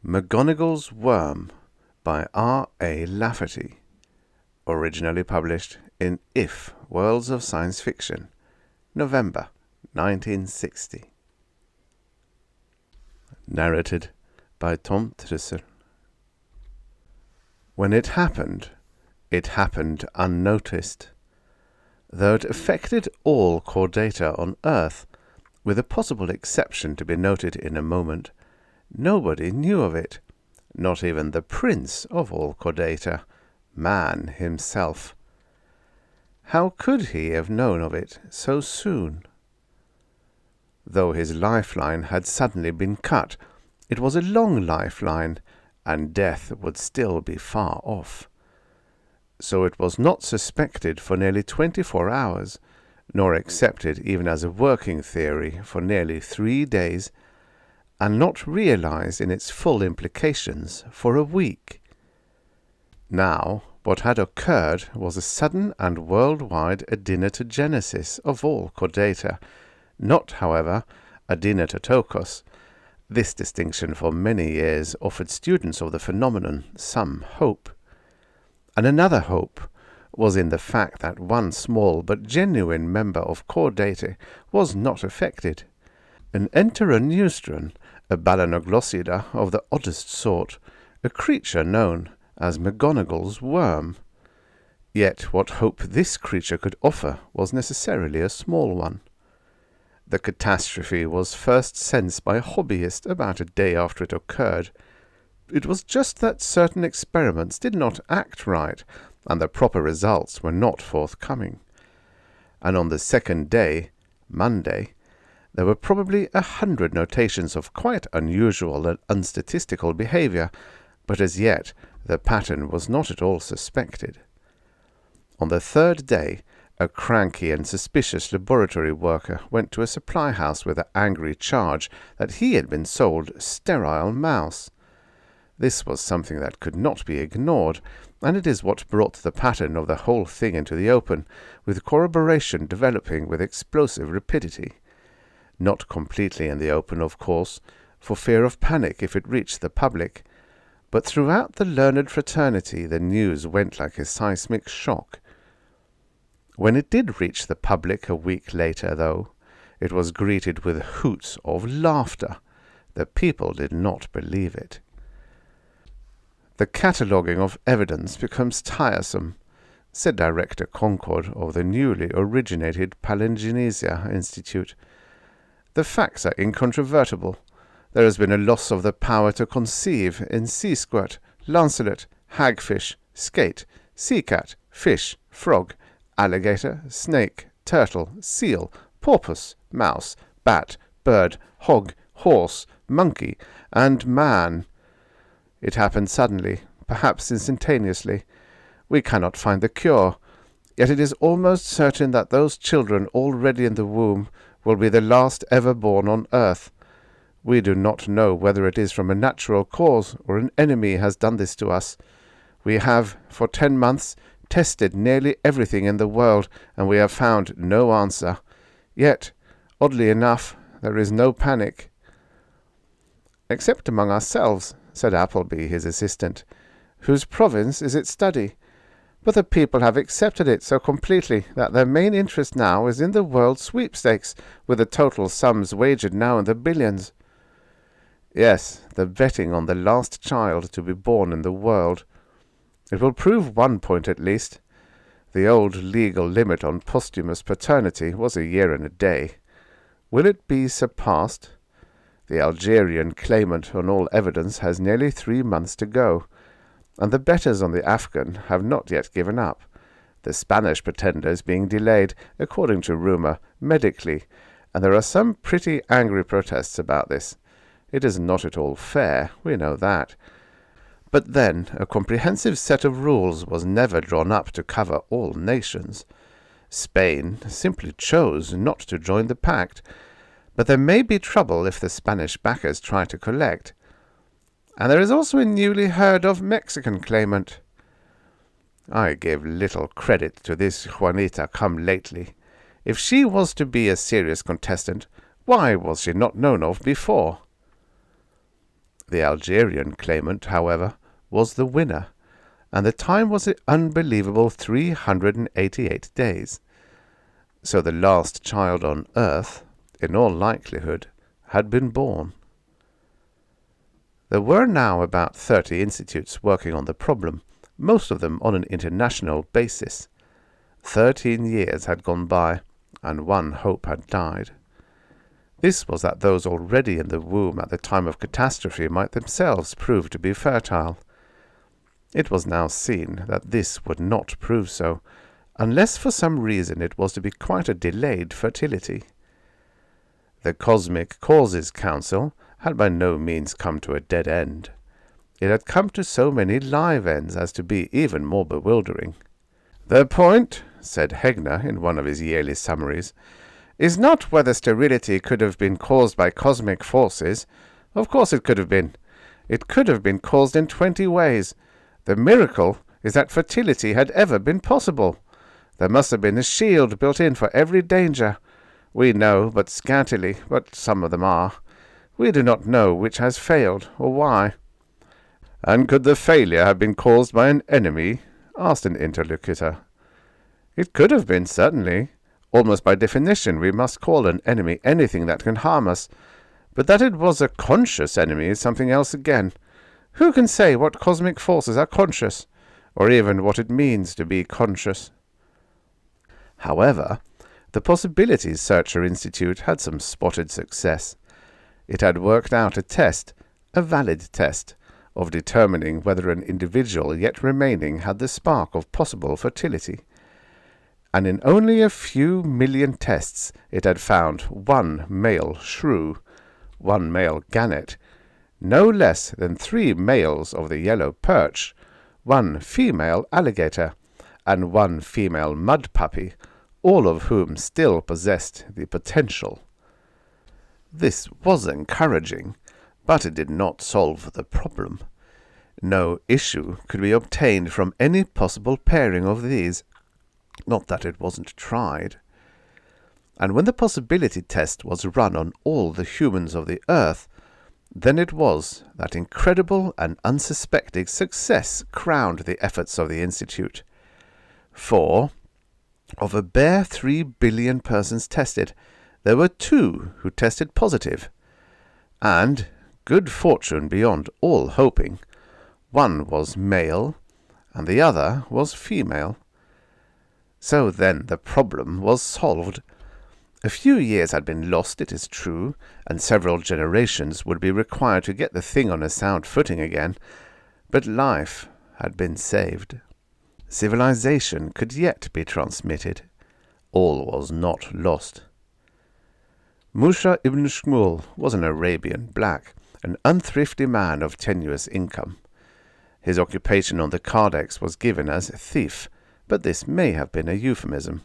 McGonigal's Worm by R.A. Lafferty, originally published in If, Worlds of Science Fiction, November 1960. Narrated by Tom Trussel. When it happened unnoticed. Though it affected all chordata on Earth, with a possible exception to be noted in a moment, nobody knew of it, not even the prince of all chordata, man himself. How could he have known of it so soon? Though his lifeline had suddenly been cut, it was a long lifeline, and death would still be far off. So it was not suspected for nearly 24 hours, nor accepted even as a working theory for nearly 3 days, and not realized in its full implications for a week. Now, what had occurred was a sudden and worldwide adenotogenesis of all chordata, not, however, adenotatokos. This distinction for many years offered students of the phenomenon some hope. And another hope was in the fact that one small but genuine member of chordata was not affected. An enteroneustron, a balagnoglossida of the oddest sort, a creature known as McGonigal's worm. Yet what hope this creature could offer was necessarily a small one. The catastrophe was first sensed by a hobbyist about a day after it occurred. It was just that certain experiments did not act right, and the proper results were not forthcoming. And on the second day, Monday, there were probably 100 notations of quite unusual and unstatistical behavior, but as yet the pattern was not at all suspected. On the third day, a cranky and suspicious laboratory worker went to a supply house with an angry charge that he had been sold sterile mouse. This was something that could not be ignored, and it is what brought the pattern of the whole thing into the open, with corroboration developing with explosive rapidity. Not completely in the open, of course, for fear of panic if it reached the public, but throughout the learned fraternity the news went like a seismic shock. When it did reach the public a week later, though, it was greeted with hoots of laughter. The people did not believe it. The cataloguing of evidence becomes tiresome, said Director Concord of the newly originated Palingenesia Institute. The facts are incontrovertible. There has been a loss of the power to conceive in sea squirt, lancelet, hagfish, skate, sea cat, fish, frog, alligator, snake, turtle, seal, porpoise, mouse, bat, bird, hog, horse, monkey, and man. It happened suddenly, perhaps instantaneously. We cannot find the cure, yet it is almost certain that those children already in the womb will be the last ever born on earth. We do not know whether it is from a natural cause or an enemy has done this to us. We have, for 10 months, tested nearly everything in the world, and we have found no answer. Yet, oddly enough, there is no panic. Except among ourselves, said Appleby, his assistant. Whose province is its study? But the people have accepted it so completely that their main interest now is in the world sweepstakes, with the total sums wagered now in the billions. Yes, the betting on the last child to be born in the world. It will prove one point at least. The old legal limit on posthumous paternity was 1 year and a day. Will it be surpassed? The Algerian claimant on all evidence has nearly 3 months to go, and the betters on the Afghan have not yet given up, the Spanish pretenders being delayed, according to rumour, medically, and there are some pretty angry protests about this. It is not at all fair, we know that. But then a comprehensive set of rules was never drawn up to cover all nations. Spain simply chose not to join the pact, but there may be trouble if the Spanish backers try to collect. And there is also a newly heard of Mexican claimant. I give little credit to this Juanita come lately. If she was to be a serious contestant, why was she not known of before? The Algerian claimant, however, was the winner, and the time was an unbelievable 388 days. So the last child on Earth, in all likelihood, had been born. There were now about 30 institutes working on the problem, most of them on an international basis. 13 years had gone by, and one hope had died. This was that those already in the womb at the time of catastrophe might themselves prove to be fertile. It was now seen that this would not prove so, unless for some reason it was to be quite a delayed fertility. The Cosmic Causes Council had by no means come to a dead end. It had come to so many live ends as to be even more bewildering. "The point," said Hegner in one of his yearly summaries, "is not whether sterility could have been caused by cosmic forces. Of course it could have been. It could have been caused in 20 ways. The miracle is that fertility had ever been possible. There must have been a shield built in for every danger. We know but scantily, but some of them are. We do not know which has failed, or why." "And could the failure have been caused by an enemy?" asked an interlocutor. "It could have been, certainly. Almost by definition we must call an enemy anything that can harm us. But that it was a conscious enemy is something else again. Who can say what cosmic forces are conscious, or even what it means to be conscious?" However, the Possibilities Searcher Institute had some spotted success. It had worked out a test, a valid test, of determining whether an individual yet remaining had the spark of possible fertility. And in only a few million tests it had found one male shrew, one male gannet, no less than 3 males of the yellow perch, 1 female alligator, and 1 female mud puppy, all of whom still possessed the potential. This was encouraging, but it did not solve the problem. No issue could be obtained from any possible pairing of these, not that it wasn't tried. And when the possibility test was run on all the humans of the earth, then it was that incredible and unsuspected success crowned the efforts of the Institute. For, of a bare 3 billion persons tested, there were 2 who tested positive. And, good fortune beyond all hoping, one was male, and the other was female. So then the problem was solved. A few years had been lost, it is true, and several generations would be required to get the thing on a sound footing again, but life had been saved. Civilization could yet be transmitted. All was not lost. Musa ibn Shmuel was an Arabian black, an unthrifty man of tenuous income. His occupation on the Cardex was given as thief, but this may have been a euphemism.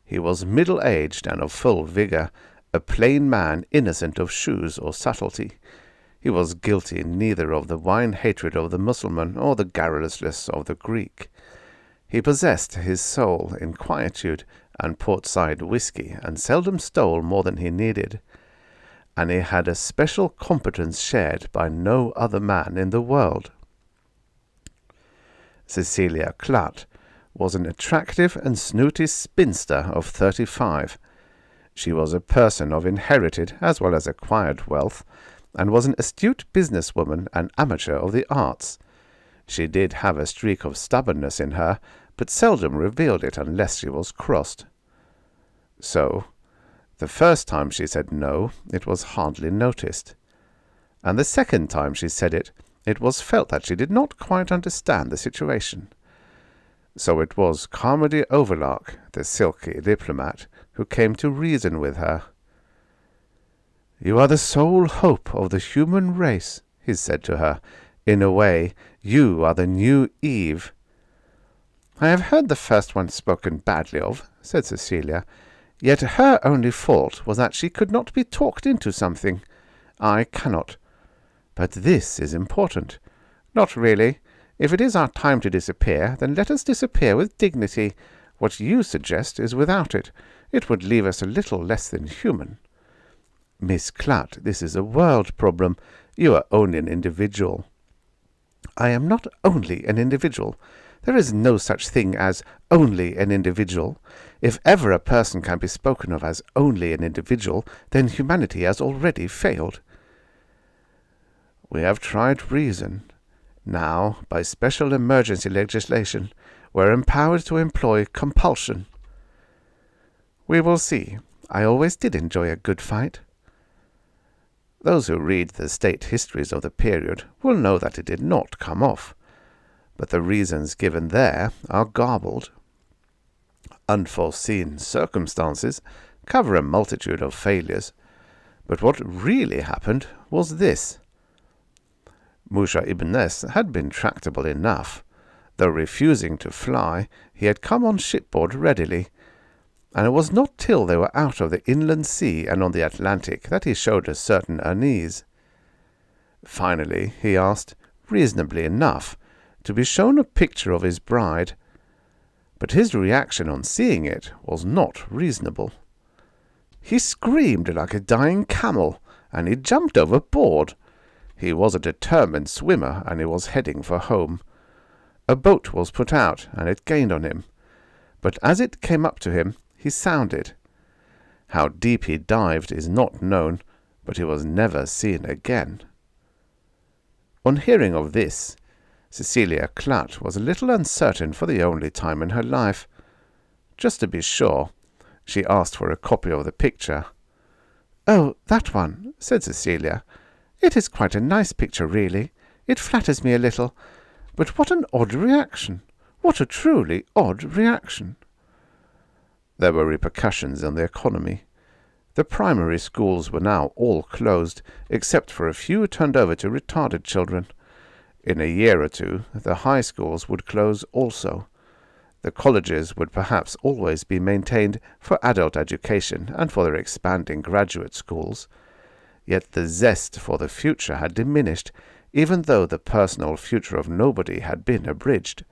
He was middle-aged and of full vigour, a plain man innocent of shoes or subtlety. He was guilty neither of the wine-hatred of the Mussulman or the garrulousness of the Greek. He possessed his soul in quietude and port-side whisky, and seldom stole more than he needed. And he had a special competence shared by no other man in the world. Cecilia Klatt was an attractive and snooty spinster of 35. She was a person of inherited as well as acquired wealth, and was an astute businesswoman and amateur of the arts. She did have a streak of stubbornness in her, but seldom revealed it unless she was crossed. So, the first time she said no, it was hardly noticed. And the second time she said it, it was felt that she did not quite understand the situation. So it was Carmody Overlark, the silky diplomat, who came to reason with her. "You are the sole hope of the human race," he said to her. "In a way, you are the new Eve." "I have heard the first one spoken badly of," said Cecilia. "Yet her only fault was that she could not be talked into something. I cannot. But this is important. Not really. If it is our time to disappear, then let us disappear with dignity. What you suggest is without it. It would leave us a little less than human." "Miss Klatt, this is a world problem. You are only an individual." "I am not only an individual. There is no such thing as only an individual. If ever a person can be spoken of as only an individual, then humanity has already failed." "We have tried reason. Now, by special emergency legislation, we're empowered to employ compulsion." "We will see. I always did enjoy a good fight." Those who read the state histories of the period will know that it did not come off, but the reasons given there are garbled. Unforeseen circumstances cover a multitude of failures, but what really happened was this. Musa ibn Es had been tractable enough. Though refusing to fly, he had come on shipboard readily, and it was not till they were out of the inland sea and on the Atlantic that he showed a certain unease. Finally he asked, reasonably enough, to be shown a picture of his bride, but his reaction on seeing it was not reasonable. He screamed like a dying camel, and he jumped overboard. He was a determined swimmer, and he was heading for home. A boat was put out, and it gained on him, but as it came up to him, he sounded. How deep he dived is not known, but he was never seen again. On hearing of this, Cecilia Clutt was a little uncertain for the only time in her life. Just to be sure, she asked for a copy of the picture. "Oh, that one," said Cecilia. "It is quite a nice picture, really. It flatters me a little. But what an odd reaction! What a truly odd reaction!" There were repercussions on the economy. The primary schools were now all closed, except for a few turned over to retarded children. In a year or two, the high schools would close also. The colleges would perhaps always be maintained for adult education and for their expanding graduate schools. Yet the zest for the future had diminished, even though the personal future of nobody had been abridged.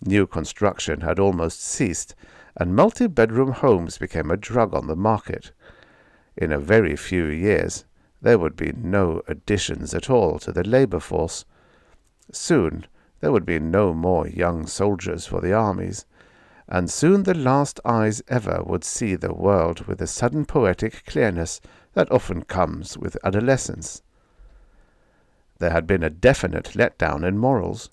New construction had almost ceased, and multi-bedroom homes became a drug on the market. In a very few years, there would be no additions at all to the labor force. Soon there would be no more young soldiers for the armies, and soon the last eyes ever would see the world with the sudden poetic clearness that often comes with adolescence. There had been a definite letdown in morals.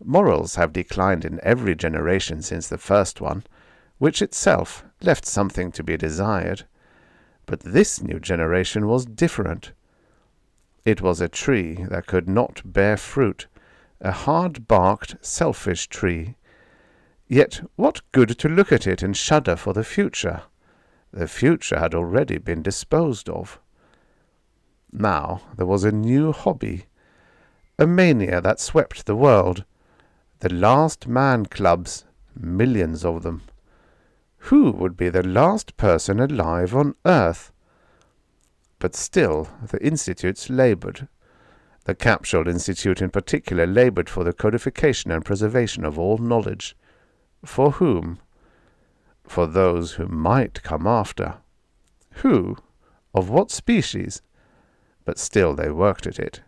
Morals have declined in every generation since the first one, which itself left something to be desired. But this new generation was different. It was a tree that could not bear fruit, a hard-barked, selfish tree. Yet what good to look at it and shudder for the future? The future had already been disposed of. Now there was a new hobby, a mania that swept the world. The last man clubs, millions of them. Who would be the last person alive on earth? But still the institutes labored. The Capsule Institute in particular labored for the codification and preservation of all knowledge. For whom? For those who might come after. Who? Of what species? But still they worked at it.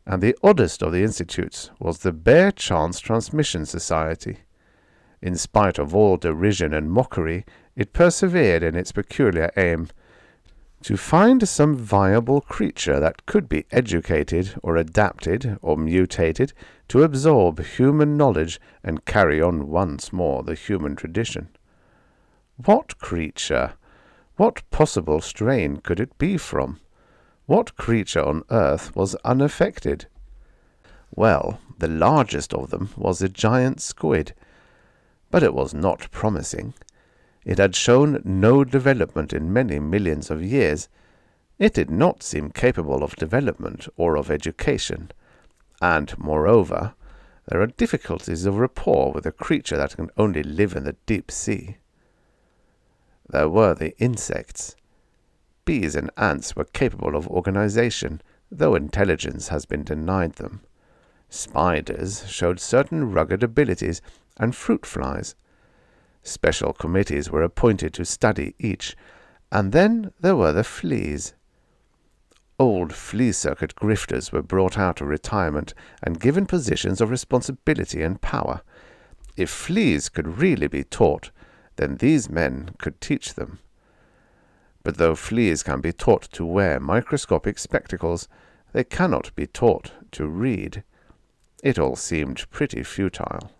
And the oddest of the institutes was the Bare Chance Transmission Society. In spite of all derision and mockery, it persevered in its peculiar aim, to find some viable creature that could be educated or adapted or mutated to absorb human knowledge and carry on once more the human tradition. What creature? What possible strain could it be from? What creature on earth was unaffected? Well, the largest of them was a giant squid, but it was not promising. It had shown no development in many millions of years. It did not seem capable of development or of education, and, moreover, there are difficulties of rapport with a creature that can only live in the deep sea. There were the insects. Bees and ants were capable of organization, though intelligence has been denied them. Spiders showed certain rugged abilities, and fruit flies. Special committees were appointed to study each, and then there were the fleas. old flea circuit grifters were brought out of retirement and given positions of responsibility and power. If fleas could really be taught, then these men could teach them. But though fleas can be taught to wear microscopic spectacles, they cannot be taught to read. It all seemed pretty futile.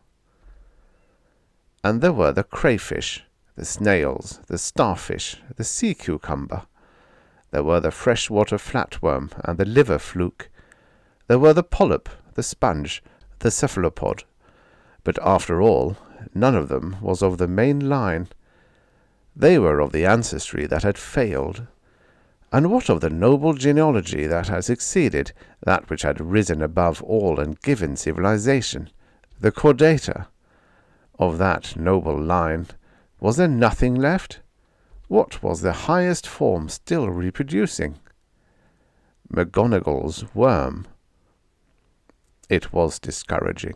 And there were the crayfish, the snails, the starfish, the sea cucumber. There were the freshwater flatworm and the liver fluke. There were the polyp, the sponge, the cephalopod. But after all, none of them was of the main line. They were of the ancestry that had failed. And what of the noble genealogy that had succeeded, that which had risen above all and given civilization, the chordata? Of that noble line, was there nothing left? What was the highest form still reproducing? McGonigal's worm. It was discouraging.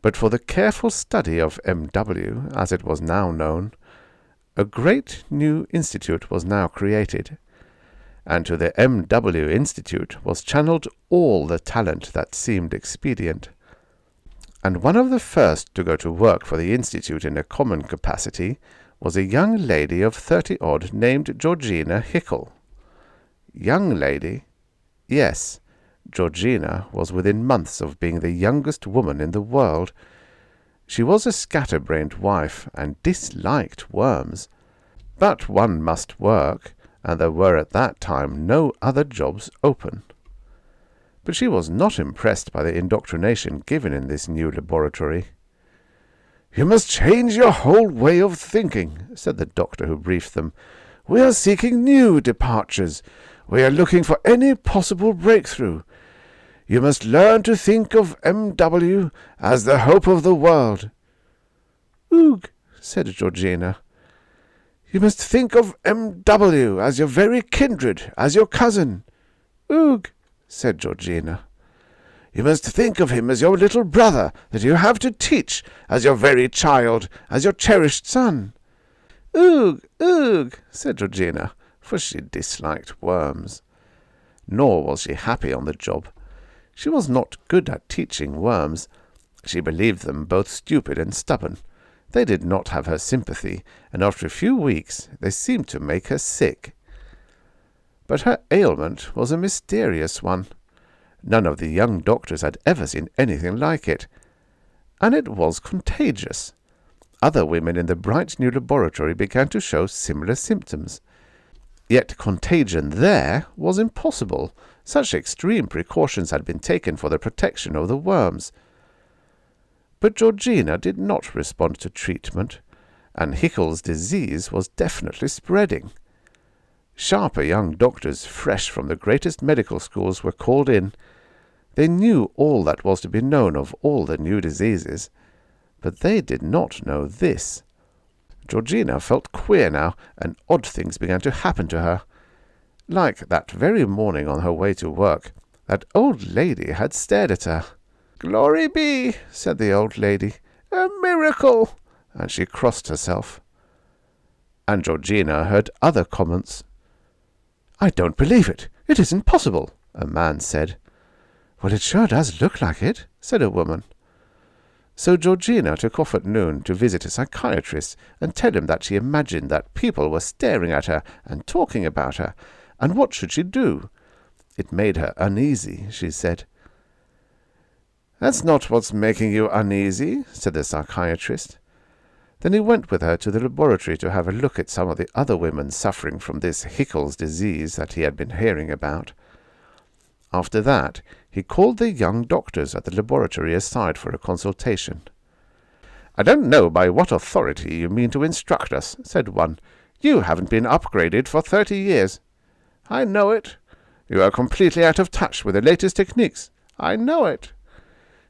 But for the careful study of M.W., as it was now known, a great new institute was now created, and to the M.W. Institute was channeled all the talent that seemed expedient. And one of the first to go to work for the Institute in a common capacity was a young lady of 30-odd named Georgina Hickle. Young lady? Yes, Georgina was within months of being the youngest woman in the world. She was a scatterbrained wife and disliked worms. But one must work, and there were at that time no other jobs open. But she was not impressed by the indoctrination given in this new laboratory. "You must change your whole way of thinking," said the doctor who briefed them. "We are seeking new departures. We are looking for any possible breakthrough. You must learn to think of M.W. as the hope of the world." "Oog," said Georgina. "You must think of M.W. as your very kindred, as your cousin." "Oog," said Georgina. "You must think of him as your little brother that you have to teach, as your very child, as your cherished son." "Oog, oog," said Georgina, for she disliked worms. Nor was she happy on the job. She was not good at teaching worms. She believed them both stupid and stubborn. They did not have her sympathy, and after a few weeks they seemed to make her sick. But her ailment was a mysterious one. None of the young doctors had ever seen anything like it. And it was contagious. Other women in the bright new laboratory began to show similar symptoms. Yet contagion there was impossible. Such extreme precautions had been taken for the protection of the worms. But Georgina did not respond to treatment, and Hickle's disease was definitely spreading. Sharper young doctors, fresh from the greatest medical schools, were called in. They knew all that was to be known of all the new diseases, but they did not know this. Georgina felt queer now, and odd things began to happen to her. Like that very morning on her way to work, that old lady had stared at her. "Glory be," said the old lady, "a miracle!" and she crossed herself. And Georgina heard other comments. "I don't believe it. It isn't possible," a man said. "Well, it sure does look like it," said a woman. So Georgina took off at noon to visit a psychiatrist and tell him that she imagined that people were staring at her and talking about her, and what should she do? It made her uneasy, she said. "That's not what's making you uneasy," said the psychiatrist. Then he went with her to the laboratory to have a look at some of the other women suffering from this Hickle's disease that he had been hearing about. After that, he called the young doctors at the laboratory aside for a consultation. "I don't know by what authority you mean to instruct us," said one. "You haven't been upgraded for 30 years. "I know it. You are completely out of touch with the latest techniques. "I know it.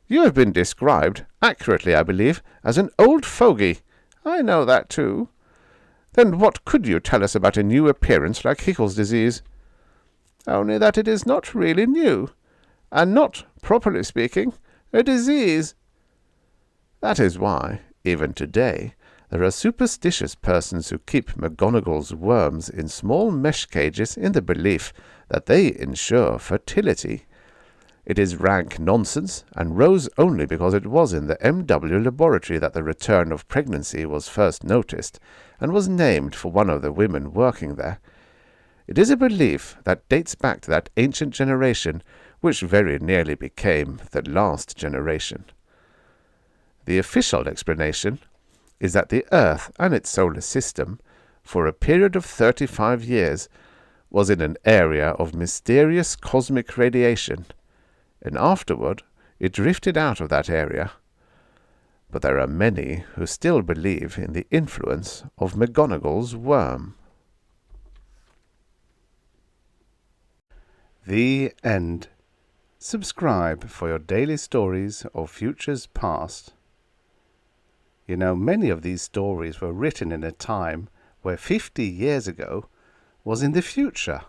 "You have been described, accurately I believe, as an old fogey. "I know that too. "Then what could you tell us about a new appearance like Hickle's disease?" "Only that it is not really new, and not, properly speaking, a disease." That is why, even today, there are superstitious persons who keep McGonigal's worms in small mesh cages in the belief that they ensure fertility. It is rank nonsense, and rose only because it was in the MW laboratory that the return of pregnancy was first noticed, and was named for one of the women working there. It is a belief that dates back to that ancient generation, which very nearly became the last generation. The official explanation is that the Earth and its solar system, for a period of 35 years, was in an area of mysterious cosmic radiation, and afterward it drifted out of that area. But there are many who still believe in the influence of McGonigal's worm. The end. Subscribe for your daily stories of futures past. You know, many of these stories were written in a time where 50 years ago was in the future.